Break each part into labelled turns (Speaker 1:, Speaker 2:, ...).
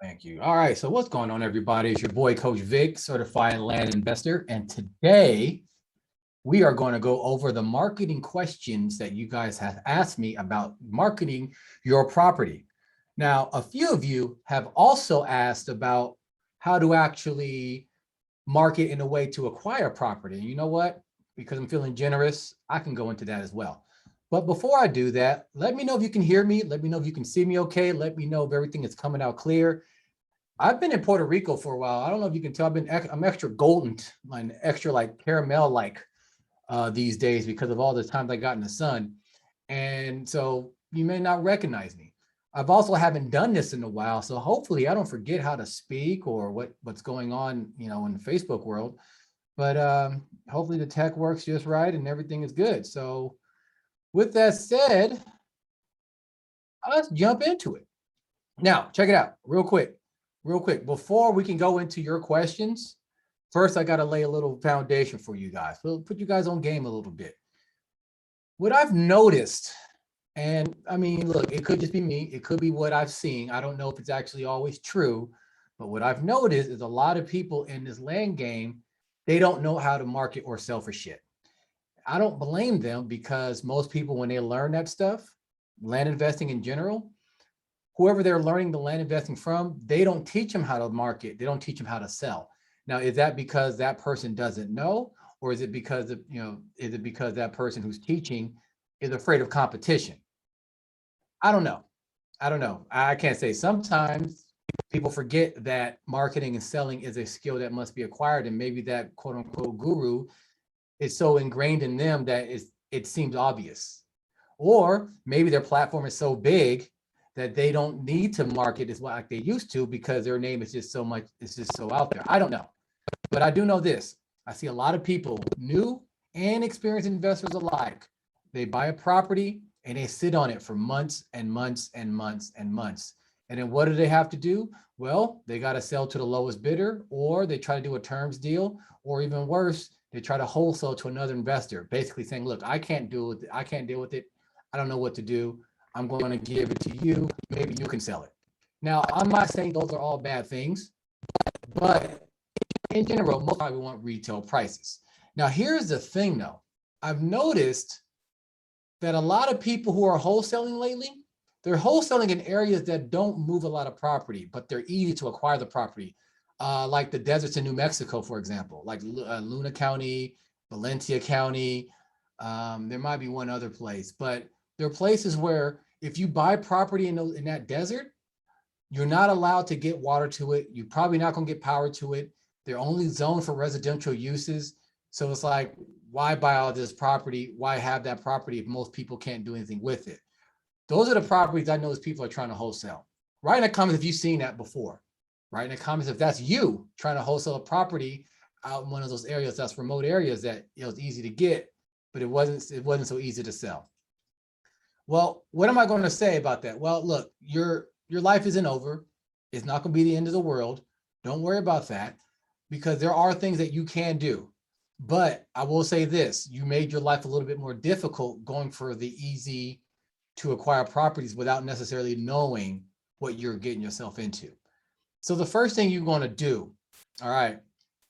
Speaker 1: Thank you. All right. So what's going on, everybody? It's your boy, Coach Vic, certified land investor. And today we are going to go over the marketing questions that you guys have asked me about marketing your property. Now, a few of you have also asked about how to actually market in a way to acquire property. And you know what? Because I'm feeling generous, I can go into that as well. But before I do that, let me know if you can hear me. Let me know if you can see me okay. Let me know if everything is coming out clear. I've been in Puerto Rico for a while. I don't know if you can tell. I'm extra golden, like extra like caramel like these days because of all the times I got in the sun, and so you may not recognize me. I've also haven't done this in a while, so hopefully I don't forget how to speak or what's going on, in the Facebook world. But hopefully the tech works just right and everything is good. So with that said, let's jump into it. Now, check it out real quick. Before we can go into your questions, first, I got to lay a little foundation for you guys. We'll put you guys on game a little bit. What I've noticed, and I mean, look, it could just be me. It could be what I've seen. I don't know if it's actually always true, but what I've noticed is a lot of people in this land game, they don't know how to market or sell for shit. I don't blame them because most people, when they learn that stuff, land investing in general, whoever they're learning the land investing from, they don't teach them how to market. They don't teach them how to sell. Now, is that because that person doesn't know, or is it because is it because that person who's teaching is afraid of competition? I don't know. I don't know. I can't say. Sometimes people forget that marketing and selling is a skill that must be acquired, and maybe that quote unquote guru is so ingrained in them that it seems obvious. Or maybe their platform is so big that they don't need to market as well like they used to because their name is just so much, it's just so out there. I don't know. But I do know this. I see a lot of people, new and experienced investors alike. They buy a property and they sit on it for months and months and months and months. And then what do they have to do? Well, they got to sell to the lowest bidder, or they try to do a terms deal, or even worse, they try to wholesale to another investor, basically saying, look, I can't deal with it. I can't deal with it. I don't know what to do. I'm going to give it to you. Maybe you can sell it. Now, I'm not saying those are all bad things, but in general, most probably want retail prices. Now, here's the thing though. I've noticed that a lot of people who are wholesaling lately, they're wholesaling in areas that don't move a lot of property, but they're easy to acquire the property. Like the deserts in New Mexico, for example, like Luna County, Valencia County. There might be one other place, but there are places where if you buy property in that desert, you're not allowed to get water to it. You're probably not going to get power to it. They're only zoned for residential uses. So it's like, why buy all this property? Why have that property if most people can't do anything with it? Those are the properties I notice people are trying to wholesale. Write in the comments if you've seen that before. Write in the comments if that's you trying to wholesale a property out in one of those areas, that's remote areas that it's easy to get, but it wasn't so easy to sell. Well, what am I going to say about that? Well, look, your life isn't over. It's not going to be the end of the world. Don't worry about that because there are things that you can do. But I will say this, you made your life a little bit more difficult going for the easy to acquire properties without necessarily knowing what you're getting yourself into. So the first thing you're going to do, all right,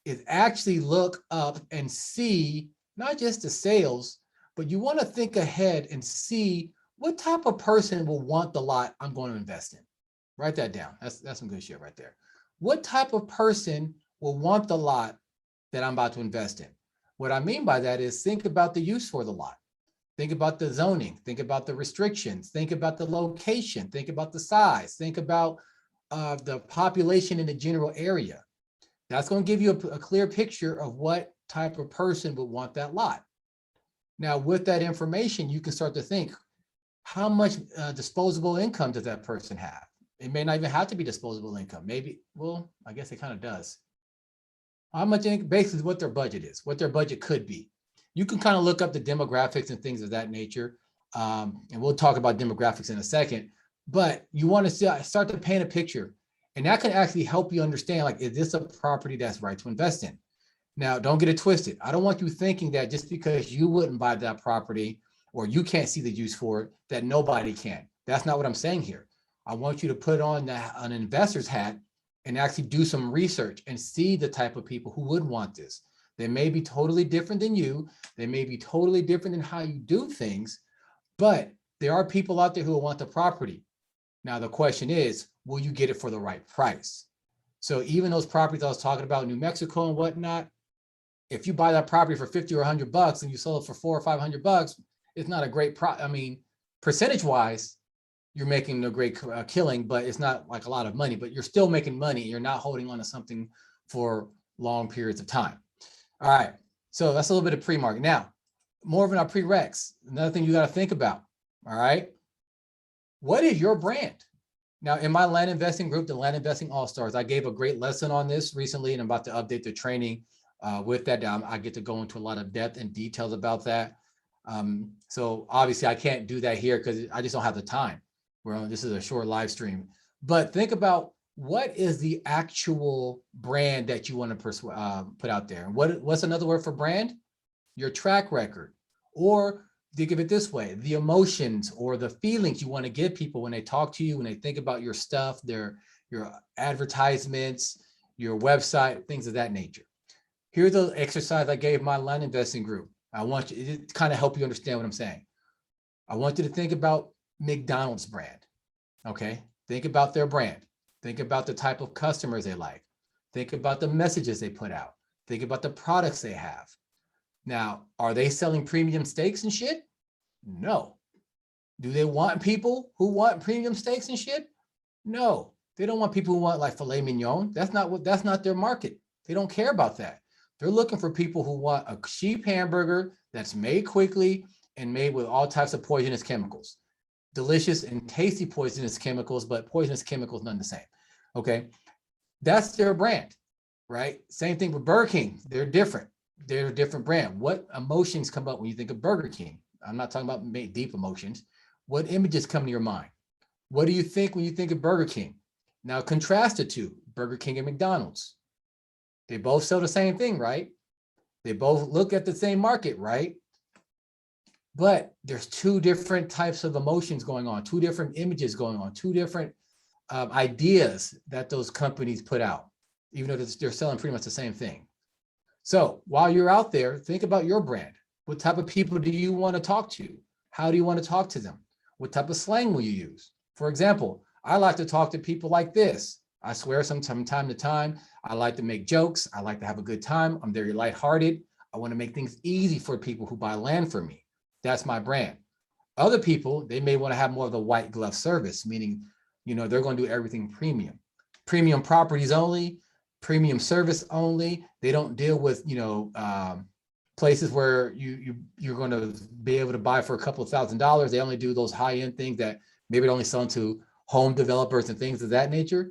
Speaker 1: is actually look up and see not just the sales, but you want to think ahead and see what type of person will want the lot I'm going to invest in. Write that down. That's some good shit right there. What type of person will want the lot that I'm about to invest in? What I mean by that is think about the use for the lot. Think about the zoning. Think about the restrictions. Think about the location. Think about the size. Think about the population in the general area. That's going to give you a clear picture of what type of person would want that lot. Now, with that information, you can start to think, how much disposable income does that person have? It may not even have to be disposable income. Maybe, well, I guess it kind of does. How much, basically what their budget is, what their budget could be. You can kind of look up the demographics and things of that nature. And we'll talk about demographics in a second, but you want to start to paint a picture. And that can actually help you understand, like, is this a property that's right to invest in? Now, don't get it twisted. I don't want you thinking that just because you wouldn't buy that property or you can't see the use for it, that nobody can. That's not what I'm saying here. I want you to put on an investor's hat and actually do some research and see the type of people who would want this. They may be totally different than you. They may be totally different in how you do things, but there are people out there who will want the property. Now, the question is, will you get it for the right price? So even those properties I was talking about, New Mexico and whatnot, if you buy that property for 50 or $100 and you sell it for $400 or $500, it's not a great I mean, percentage wise, you're making a great killing, but it's not like a lot of money, but you're still making money. You're not holding on to something for long periods of time. All right. So that's a little bit of pre-market. Now, more of our prereqs. Another thing you got to think about. All right. What is your brand? Now, in my land investing group, the Land Investing All-Stars, I gave a great lesson on this recently, and I'm about to update the training with that. I get to go into a lot of depth and details about that. So obviously I can't do that here because I just don't have the time. This is a short live stream, but think about what is the actual brand that you want to put out there. And what's another word for brand? Your track record, or think of it this way, the emotions or the feelings you want to give people when they talk to you, when they think about your stuff, your advertisements, your website, things of that nature. Here's the exercise I gave my land investing group. I want you to kind of help you understand what I'm saying. I want you to think about McDonald's brand. Okay. Think about their brand. Think about the type of customers they like. Think about the messages they put out. Think about the products they have. Now, are they selling premium steaks and shit? No. Do they want people who want premium steaks and shit? No. They don't want people who want like filet mignon. That's not their market. They don't care about that. They're looking for people who want a cheap hamburger that's made quickly and made with all types of poisonous chemicals. Delicious and tasty poisonous chemicals, but poisonous chemicals none the same. Okay. That's their brand, right? Same thing with Burger King. They're different. They're a different brand. What emotions come up when you think of Burger King? I'm not talking about deep emotions. What images come to your mind? What do you think when you think of Burger King? Now contrast the two, Burger King and McDonald's. They both sell the same thing, right? They both look at the same market, right? But there's two different types of emotions going on, two different images going on, two different ideas that those companies put out, even though they're selling pretty much the same thing. So while you're out there, think about your brand. What type of people do you want to talk to? How do you want to talk to them? What type of slang will you use? For example, I like to talk to people like this. I swear from time to time, I like to make jokes. I like to have a good time. I'm very lighthearted. I want to make things easy for people who buy land from me. That's my brand. Other people, they may want to have more of the white glove service, meaning, they're going to do everything premium. Premium properties only, premium service only. They don't deal with, places where you're going to be able to buy for a couple of $1,000s. They only do those high-end things that maybe only sell to home developers and things of that nature.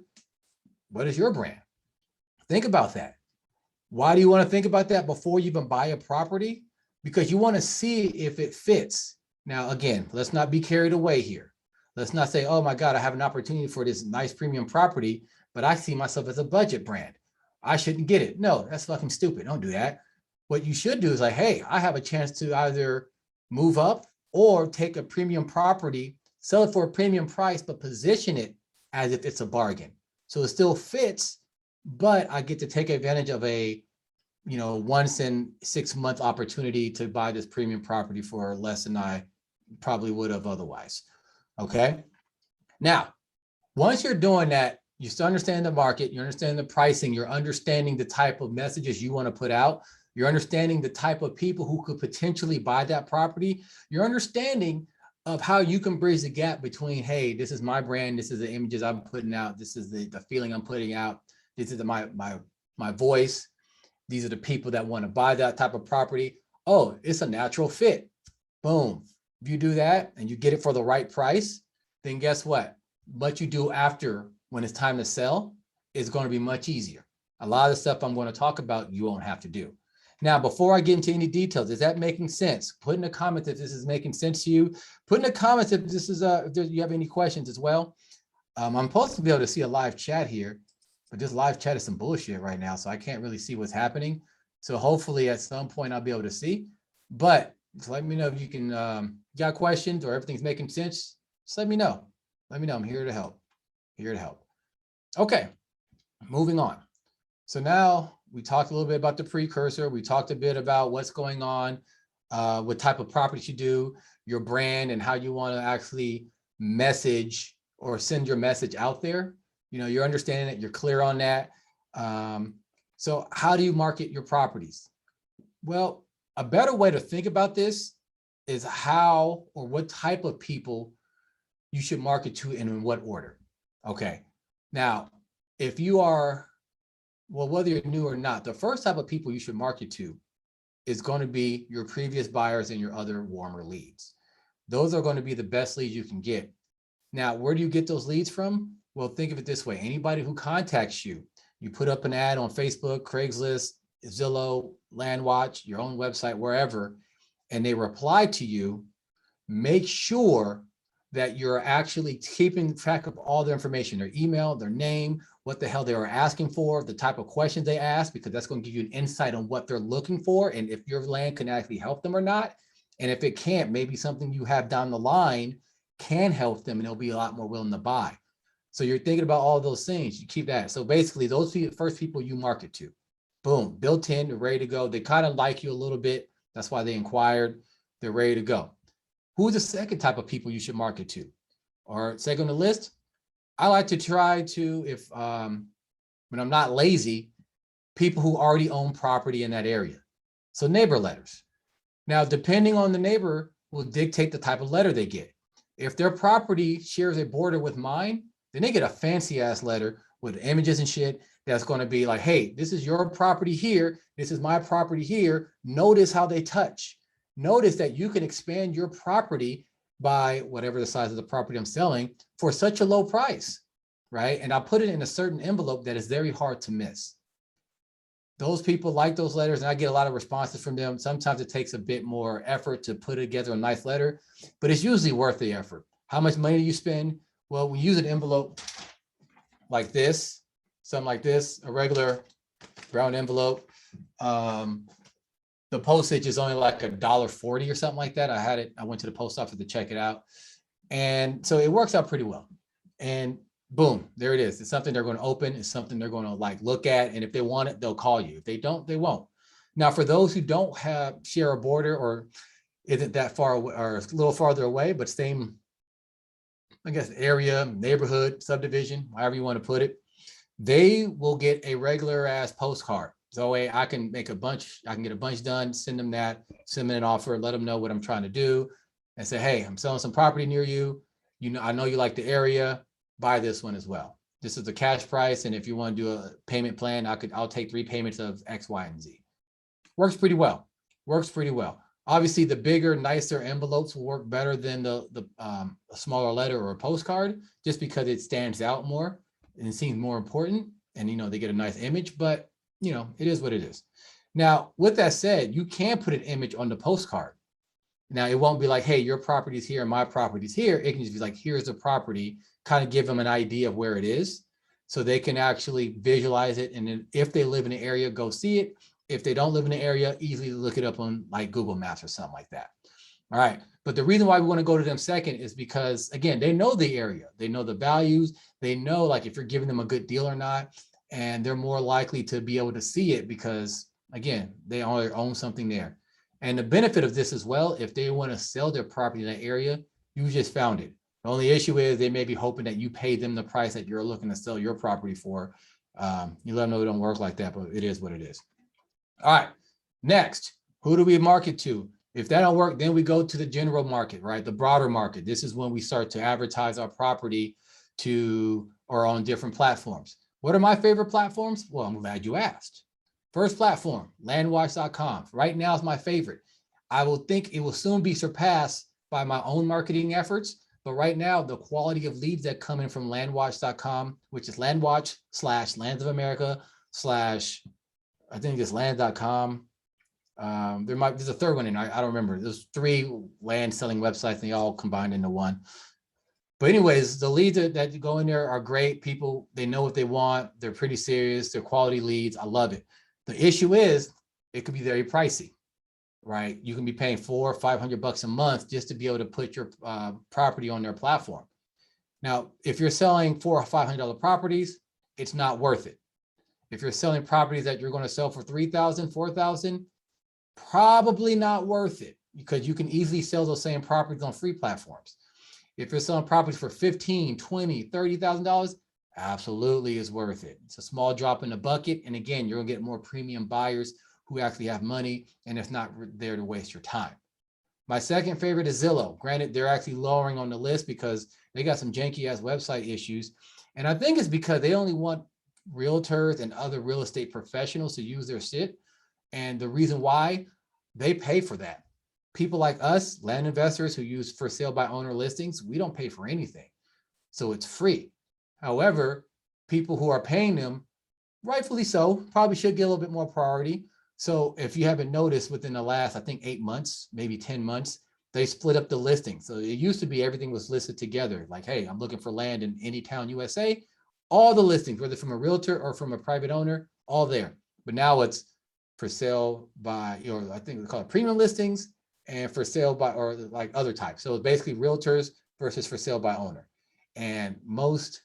Speaker 1: What is your brand? Think about that. Why do you want to think about that before you even buy a property? Because you want to see if it fits. Now, again, let's not be carried away here. Let's not say, oh my God, I have an opportunity for this nice premium property, but I see myself as a budget brand. I shouldn't get it. No, that's fucking stupid. Don't do that. What you should do is like, hey, I have a chance to either move up or take a premium property, sell it for a premium price, but position it as if it's a bargain. So it still fits, but I get to take advantage of a once in 6 month opportunity to buy this premium property for less than I probably would have otherwise. Okay. Now, once you're doing that, you start understanding the market, you understand the pricing, you're understanding the type of messages you want to put out, you're understanding the type of people who could potentially buy that property, you're understanding of how you can bridge the gap between, hey, this is my brand, this is the images I'm putting out, this is the feeling I'm putting out, this is my voice. These are the people that want to buy that type of property. Oh, it's a natural fit. Boom. If you do that and you get it for the right price, then guess what? What you do after when it's time to sell is going to be much easier. A lot of the stuff I'm going to talk about, you won't have to do. Now, before I get into any details, is that making sense? Put in the comments if this is making sense to you. Put in the comments if this is if you have any questions as well. I'm supposed to be able to see a live chat here, but this live chat is some bullshit right now, so I can't really see what's happening. So hopefully at some point I'll be able to see. But just let me know if you can got questions or everything's making sense. Just let me know. Let me know. I'm here to help. Here to help. Okay, moving on. So now we talked a little bit about the precursor. We talked a bit about what's going on, what type of properties you do, your brand, and how you want to actually message or send your message out there. You know, you're understanding it, you're clear on that. So how do you market your properties? Well, a better way to think about this is how or what type of people you should market to and in what order. Okay. Now, if you are, well, whether you're new or not, the first type of people you should market to is going to be your previous buyers and your other warmer leads. Those are going to be the best leads you can get. Now, where do you get those leads from? Well, think of it this way. Anybody who contacts you, you put up an ad on Facebook, Craigslist, Zillow, LandWatch, your own website, wherever, and they reply to you, make sure that you're actually keeping track of all their information, their email, their name, what the hell they were asking for, the type of questions they ask, because that's going to give you an insight on what they're looking for and if your land can actually help them or not. And if it can't, maybe something you have down the line can help them and they'll be a lot more willing to buy. So you're thinking about all those things, you keep that. So basically those are the first people you market to. Boom, built in, they're ready to go. They kind of like you a little bit. That's why they inquired. They're ready to go. Who's the second type of people you should market to? Or second on the list, I like to try to, if when I'm not lazy, people who already own property in that area. So neighbor letters. Now, depending on the neighbor will dictate the type of letter they get. If their property shares a border with mine, then they get a fancy ass letter with images and shit that's going to be like, hey, this is your property here. This is my property here. Notice how they touch. Notice that you can expand your property by whatever the size of the property I'm selling for such a low price, right? And I'll put it in a certain envelope that is very hard to miss. Those people like those letters, and I get a lot of responses from them. Sometimes it takes a bit more effort to put together a nice letter, but it's usually worth the effort. How much money do you spend? Well, we use an envelope like this, something like this, a regular brown envelope. The postage is only like $1.40 or something like that. I went to the post office to check it out. And so it works out pretty well. And boom, there it is. It's something they're going to open. It's something they're going to like look at. And if they want it, they'll call you. If they don't, they won't. Now, for those who don't share a border or isn't that far away or a little farther away, but same, I guess, area, neighborhood, subdivision, however you want to put it, they will get a regular ass postcard. So I can make a bunch, I can get a bunch done, send them that, send them an offer, let them know what I'm trying to do and say, hey, I'm selling some property near you. You know, I know you like the area, buy this one as well. This is the cash price. And if you want to do a payment plan, I'll take 3 payments of X, Y, and Z. Works pretty well. Works pretty well. Obviously, the bigger, nicer envelopes will work better than a smaller letter or a postcard, just because it stands out more and it seems more important. And, you know, they get a nice image, but you know, it is what it is. Now, with that said, you can put an image on the postcard. Now, it won't be like, hey, your property's here and my property's here. It can just be like, here's the property, kind of give them an idea of where it is so they can actually visualize it. And then if they live in the area, go see it. If they don't live in the area, easily look it up on like Google Maps or something like that. All right. But the reason why we want to go to them second is because, again, they know the area. They know the values. They know like if you're giving them a good deal or not. And they're more likely to be able to see it because, again, they already own something there. And the benefit of this as well, if they want to sell their property in that area, you just found it. The only issue is they may be hoping that you pay them the price that you're looking to sell your property for. You let them know it don't work like that, but it is what it is. All right, next, who do we market to? If that don't work, then we go to the general market, right? The broader market. This is when we start to advertise our property to or on different platforms. What are my favorite platforms? Well, I'm glad you asked. First platform, landwatch.com. Right now is my favorite. I will think it will soon be surpassed by my own marketing efforts. But right now, the quality of leads that come in from landwatch.com, which is landwatch/Lands of America/ I think it's land.com. There's a third one in, I don't remember. There's 3 land selling websites and they all combined into one. But anyways, the leads that go in there are great. People, they know what they want. They're pretty serious. They're quality leads. I love it. The issue is it could be very pricey, right? You can be paying $400 or $500 a month just to be able to put your property on their platform. Now, if you're selling $400 or $500 properties, it's not worth it. If you're selling properties that you're going to sell for $3,000, $4,000, probably not worth it, because you can easily sell those same properties on free platforms. If you're selling properties for $15,000, $20,000, $30,000, absolutely is worth it. It's a small drop in the bucket. And again, you're gonna get more premium buyers who actually have money, and it's not there to waste your time. My second favorite is Zillow. Granted, they're actually lowering on the list because they got some janky ass website issues. And I think it's because they only want realtors and other real estate professionals to use their shit. And the reason why, they pay for that. People like us, land investors who use for sale by owner listings, we don't pay for anything. So it's free. However, people who are paying them, rightfully so, probably should get a little bit more priority. So if you haven't noticed, within the last, I think 8 months, maybe 10 months, they split up the listing. So it used to be everything was listed together. Like, hey, I'm looking for land in any town, USA. All the listings, whether from a realtor or from a private owner, all there. But now it's for sale by, I think we call it premium listings, and for sale by, or like other types. So it's basically realtors versus for sale by owner. And most,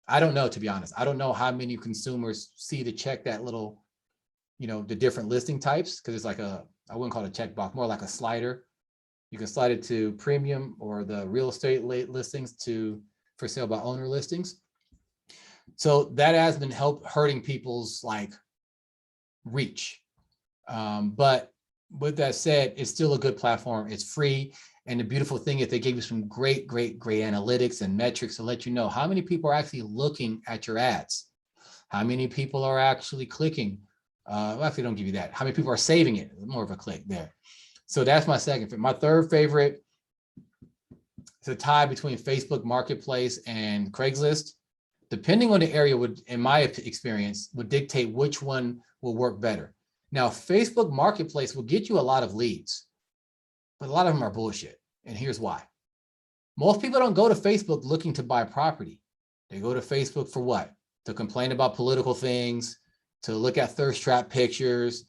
Speaker 1: I don't know, to be honest, I don't know how many consumers see to check that little, the different listing types, because it's like I wouldn't call it a checkbox, more like a slider. You can slide it to premium or the real estate listings to for sale by owner listings. So that has been hurting people's like reach. But with that said, it's still a good platform. It's free. And the beautiful thing is they gave you some great analytics and metrics to let you know how many people are actually looking at your ads, how many people are actually clicking. Well, actually, don't give you that. How many people are saving it? More of a click there. So that's my second favorite. My third favorite is a tie between Facebook Marketplace and Craigslist. Depending on the area, in my experience, would dictate which one will work better. Now, Facebook Marketplace will get you a lot of leads, but a lot of them are bullshit. And here's why. Most people don't go to Facebook looking to buy property. They go to Facebook for what? To complain about political things, to look at thirst trap pictures,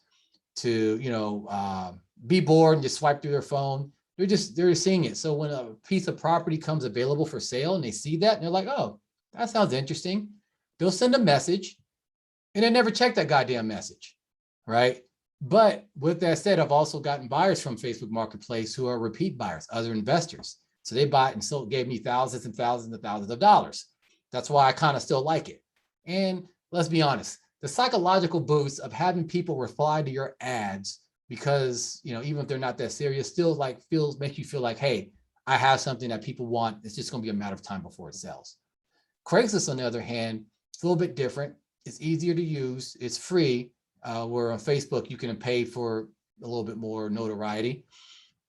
Speaker 1: to, be bored and just swipe through their phone. They're seeing it. So when a piece of property comes available for sale and they see that, and they're like, oh, that sounds interesting. They'll send a message and they never check that goddamn message, right? But with that said, I've also gotten buyers from Facebook Marketplace who are repeat buyers, other investors. So they bought and sold, gave me thousands and thousands and thousands of dollars. That's why I kind of still like it. And let's be honest, the psychological boost of having people reply to your ads, because, even if they're not that serious, still makes you feel like, hey, I have something that people want. It's just going to be a matter of time before it sells. Craigslist, on the other hand, it's a little bit different. It's easier to use. It's free. Where on Facebook, you can pay for a little bit more notoriety.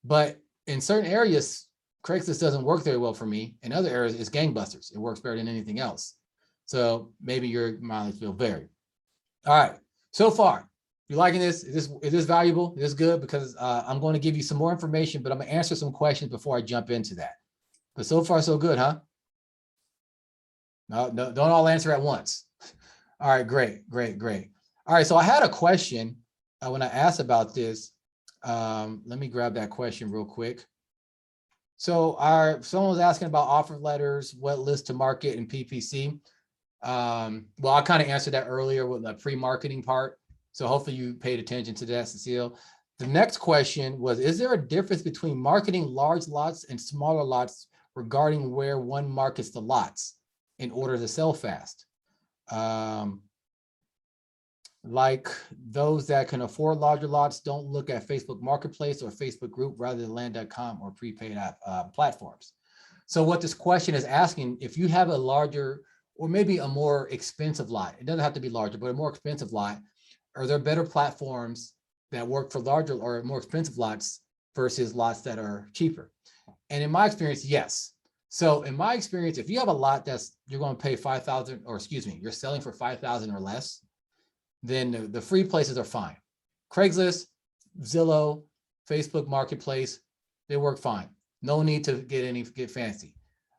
Speaker 1: But in certain areas, Craigslist doesn't work very well for me. In other areas, it's gangbusters. It works better than anything else. So maybe your mileage will vary. All right. So far, you liking this? Is this valuable? Is this good? Because I'm going to give you some more information, but I'm going to answer some questions before I jump into that. But so far, so good, huh? No, don't all answer at once. All right, great. All right, so I had a question when I asked about this. Let me grab that question real quick. So someone was asking about offer letters, what list to market, and PPC. Well, I kind of answered that earlier with the pre-marketing part. So hopefully you paid attention to that, Cecile. The next question was, is there a difference between marketing large lots and smaller lots regarding where one markets the lots in order to sell fast? Like those that can afford larger lots don't look at Facebook Marketplace or Facebook Group rather than land.com or prepaid platforms. So what this question is asking, if you have a larger or maybe a more expensive lot, it doesn't have to be larger, but a more expensive lot, are there better platforms that work for larger or more expensive lots versus lots that are cheaper? And in my experience, yes. So in my experience, if you have a lot you're going to pay $5,000, or excuse me, you're selling for $5,000 or less, then the free places are fine. Craigslist, Zillow, Facebook Marketplace, they work fine. No need to get fancy.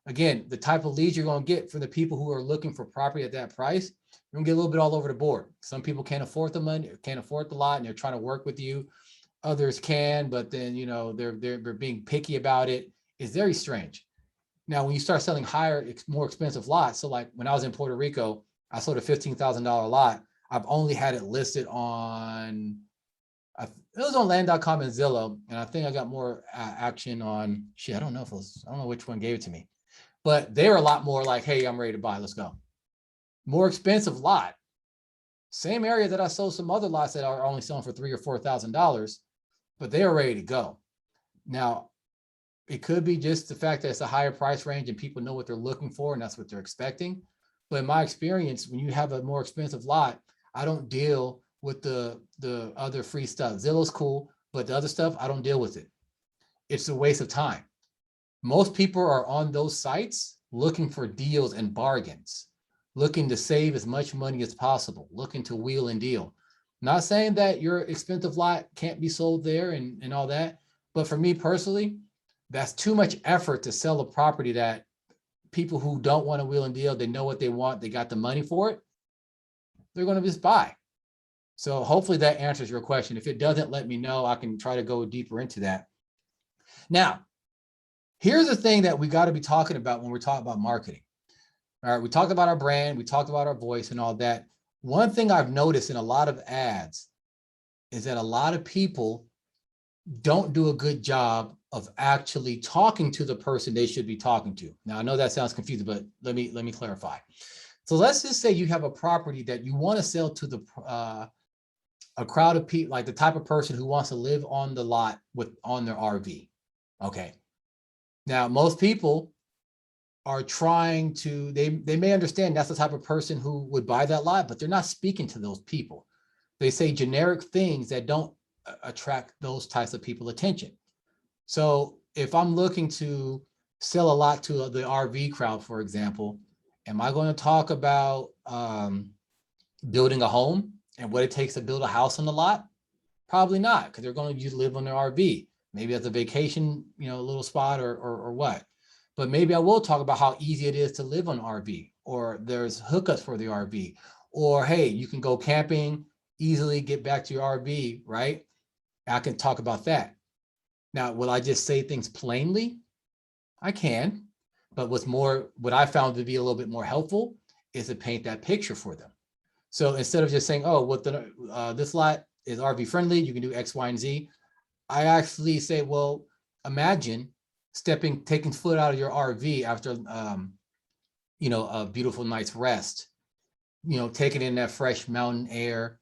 Speaker 1: Again, the type of leads you're going to get from the people who are looking for property at that price, you're going to get a little bit all over the board. Some people can't afford the money, can't afford the lot, and they're trying to work with you. Others can, but then they're being picky about it. It's very strange. Now, when you start selling higher, more expensive lots, so like when I was in Puerto Rico, I sold a $15,000 lot. I've only had it listed on, it was on land.com and Zillow. And I think I got more action on, shit, I don't know if it was, I don't know which one gave it to me, but they were a lot more like, hey, I'm ready to buy, let's go. More expensive lot. Same area that I sold some other lots that are only selling for $3,000 or $4,000, but they are ready to go. Now, it could be just the fact that it's a higher price range and people know what they're looking for and that's what they're expecting. But in my experience, when you have a more expensive lot, I don't deal with the other free stuff. Zillow's cool, but the other stuff, I don't deal with it. It's a waste of time. Most people are on those sites looking for deals and bargains, looking to save as much money as possible, looking to wheel and deal. Not saying that your expensive lot can't be sold there and all that, but for me personally, that's too much effort to sell a property that people who don't want to wheel and deal, they know what they want, they got the money for it, they're going to just buy. So hopefully that answers your question. If it doesn't, let me know. I can try to go deeper into that. Now, here's the thing that we got to be talking about when we're talking about marketing. All right, we talked about our brand, we talked about our voice and all that. One thing I've noticed in a lot of ads is that a lot of people don't do a good job of actually talking to the person they should be talking to. Now, I know that sounds confusing, but let me clarify. So let's just say you have a property that you want to sell to the a crowd of people, like the type of person who wants to live on the lot on their RV. Okay. Now, most people are trying to, they may understand that's the type of person who would buy that lot, but they're not speaking to those people. They say generic things that don't attract those types of people attention. So if I'm looking to sell a lot to the RV crowd, for example, am I going to talk about building a home and what it takes to build a house on the lot? Probably not, because they're going to live on their RV. Maybe as a vacation, little spot or what. But maybe I will talk about how easy it is to live on RV, or there's hookups for the RV, or hey, you can go camping, easily get back to your RV, right? I can talk about that. Now, will I just say things plainly? I can, but what I found to be a little bit more helpful is to paint that picture for them. So instead of just saying, oh, this lot is RV friendly, you can do X, Y, and Z, I actually say, well, imagine taking foot out of your RV after, a beautiful night's rest, taking in that fresh mountain air,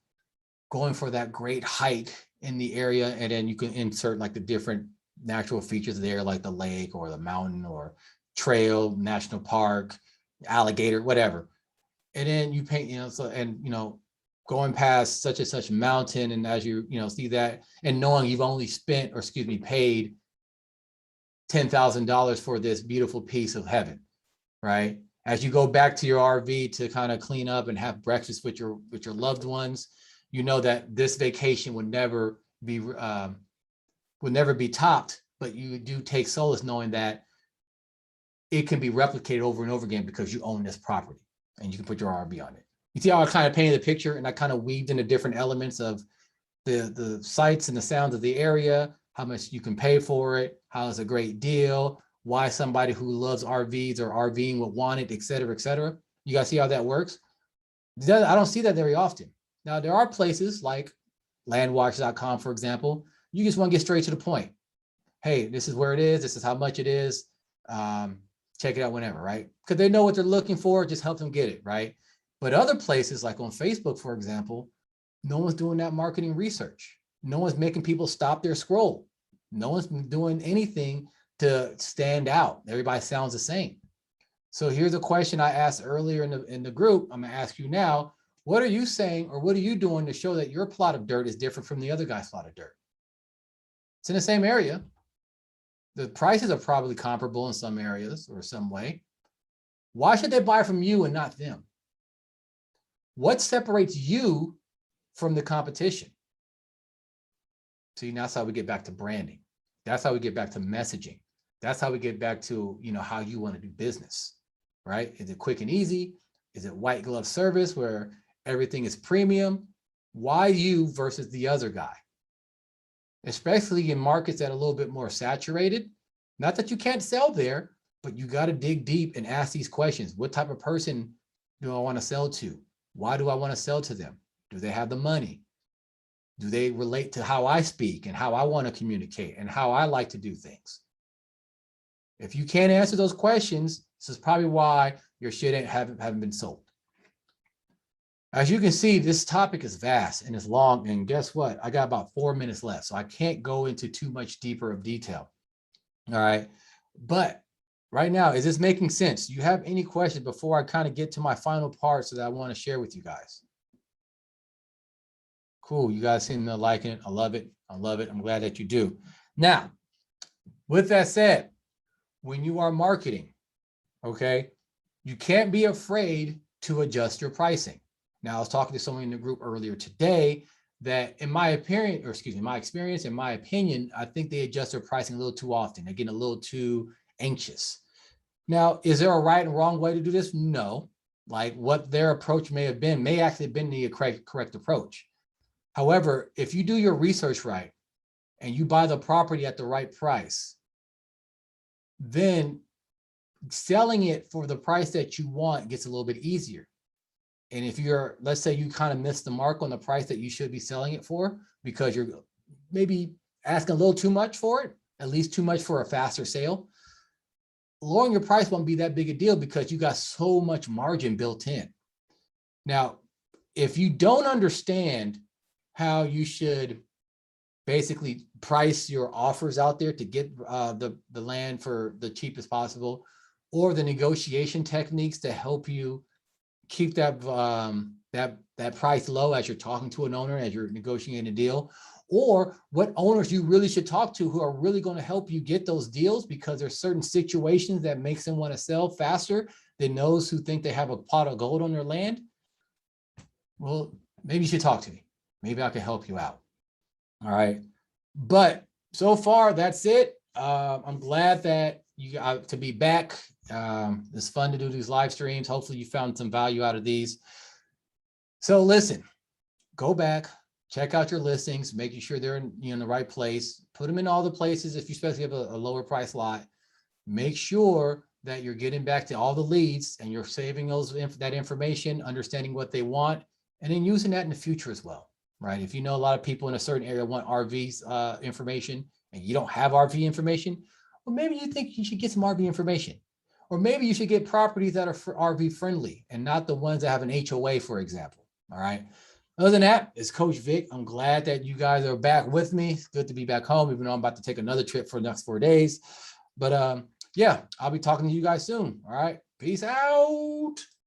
Speaker 1: going for that great hike in the area, and then you can insert like the different natural features there, like the lake or the mountain or trail, national park, alligator, whatever. And then you paint, going past such and such mountain, and as you see that, and knowing you've only paid $10,000 for this beautiful piece of heaven, right? As you go back to your RV to kind of clean up and have breakfast with your loved ones, you know that this vacation would never be topped, but you do take solace knowing that it can be replicated over and over again because you own this property and you can put your RV on it. You see how I kind of painted the picture, and I kind of weaved into different elements of the sights and the sounds of the area, how much you can pay for it, how it's a great deal, why somebody who loves RVs or RVing would want it, et cetera, et cetera. You guys see how that works? I don't see that very often. Now, there are places like landwatch.com, for example, you just want to get straight to the point. Hey, this is where it is. This is how much it is. Check it out whenever, right? Because they know what they're looking for. Just help them get it, right? But other places like on Facebook, for example, no one's doing that marketing research. No one's making people stop their scroll. No one's doing anything to stand out. Everybody sounds the same. So here's a question I asked earlier in the group. I'm going to ask you now. What are you saying, or what are you doing to show that your plot of dirt is different from the other guy's plot of dirt? It's in the same area. The prices are probably comparable in some areas or some way. Why should they buy from you and not them? What separates you from the competition? See, that's how we get back to branding. That's how we get back to messaging. That's how we get back to, how you want to do business, right? Is it quick and easy? Is it white glove service where everything is premium? Why you versus the other guy? Especially in markets that are a little bit more saturated. Not that you can't sell there, but you got to dig deep and ask these questions. What type of person do I want to sell to? Why do I want to sell to them? Do they have the money? Do they relate to how I speak and how I want to communicate and how I like to do things? If you can't answer those questions, this is probably why your shit haven't been sold. As you can see, this topic is vast and it's long. And guess what? I got about 4 minutes left, so I can't go into too much deeper of detail. All right. But right now, is this making sense? Do you have any questions before I kind of get to my final parts that I want to share with you guys? Cool. You guys seem to like it. I love it. I love it. I'm glad that you do. Now, with that said, when you are marketing, okay, you can't be afraid to adjust your pricing. Now, I was talking to someone in the group earlier today that in my opinion, my experience, in my opinion, I think they adjust their pricing a little too often. They're getting a little too anxious. Now, is there a right and wrong way to do this? No. Like what their approach may have been, may actually have been the correct approach. However, if you do your research right and you buy the property at the right price, then selling it for the price that you want gets a little bit easier. And if you're, let's say you kind of missed the mark on the price that you should be selling it for because you're maybe asking a little too much for it, at least too much for a faster sale, lowering your price won't be that big a deal because you got so much margin built in. Now, if you don't understand how you should basically price your offers out there to get the land for the cheapest possible, or the negotiation techniques to help you keep that that price low as you're talking to an owner, as you're negotiating a deal, or what owners you really should talk to who are really going to help you get those deals, because there's certain situations that makes them want to sell faster than those who think they have a pot of gold on their land. Well, maybe you should talk to me. Maybe I can help you out. All right. But so far, that's it. I'm glad that you got to be back. It's fun to do these live streams. Hopefully you found some value out of these. So listen, go back, check out your listings, making sure they're in the right place. Put them in all the places. If you especially have a lower price lot, make sure that you're getting back to all the leads and you're saving that information, understanding what they want, and then using that in the future as well, right? If you know a lot of people in a certain area want RV information and you don't have RV information, well, maybe you think you should get some RV information. Or maybe you should get properties that are RV friendly and not the ones that have an HOA, for example. All right. Other than that, it's Coach Vic. I'm glad that you guys are back with me. It's good to be back home, even though I'm about to take another trip for the next 4 days. But yeah, I'll be talking to you guys soon. All right. Peace out.